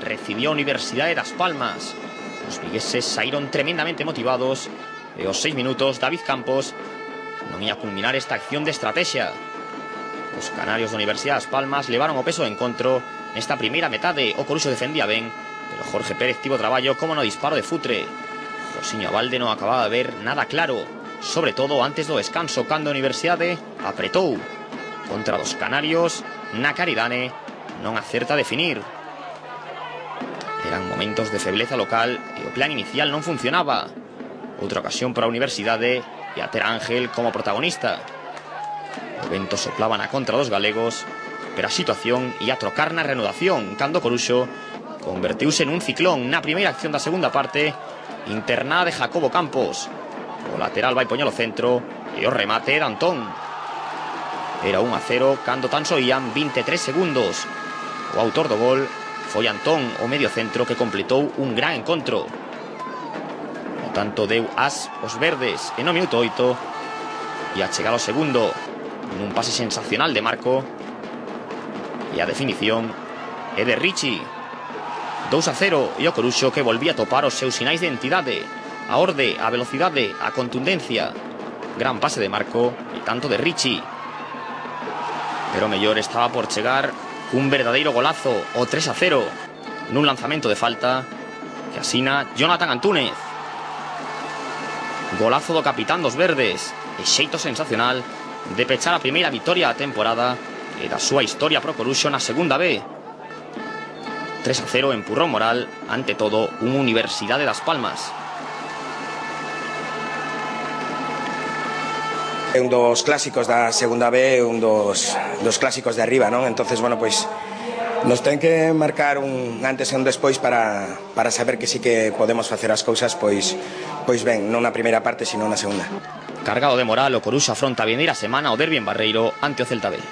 recibió a Universidade das Palmas. Os vigueses saíron tremendamente motivados e aos 6 minutos David Campos non ia culminar esta acción de estrategia. Os canarios da Universidade das Palmas levaron o peso do encontro nesta primeira metade. O Coruxo defendía ben, pero Jorge Pérez tivo traballo como no disparo de Futre. Josiño Abalde non acababa de ver nada claro, sobre todo antes do descanso, cando a Universidade apretou contra dos canarios. Na Caridane non acerta a definir. Eran momentos de febleza local e o plan inicial non funcionaba. Outra ocasión para a Universidade e a ter Ángel como protagonista. O vento soplaba na contra dos galegos, pero a situación ia trocar na reanudación cando Coruxo convertiuse nun ciclón na primeira acción da segunda parte, internada de Jacobo Campos. O lateral vai poñer o centro e o remate de Antón. Era 1-0 cando tan só ían 23 segundos. O autor do gol foi Antón, o medio centro que completou un gran encontro. No tanto deu as os verdes e no minuto 8 e a chegar ao segundo nun pase sensacional de Marco, e a definición é de Richie. 2-0 e o Coruxo que volvía a topar os seus sinais de identidade, a orde, a velocidade, a contundencia. Gran pase de Marco e tanto de Richie, pero o mellor estaba por chegar un verdadeiro golazo, o 3-0 nun lanzamento de falta que asina Jonathan Antúnez. Golazo do capitán dos verdes e xeito sensacional de pechar a primeira vitoria da temporada e da súa historia pro Coruxo na segunda B. 3-0 empurrón moral, ante todo unha Universidade das Palmas. É un dos clásicos da segunda B, un dos clásicos de arriba, non? Entonces, bueno, pois nos ten que marcar un antes e un despois para saber que sí que podemos facer as cousas pois ben, non na primeira parte, sino na segunda. Cargado de moral, o Coruxo afronta a vindeira semana o derbi en Barreiro ante o Celta B.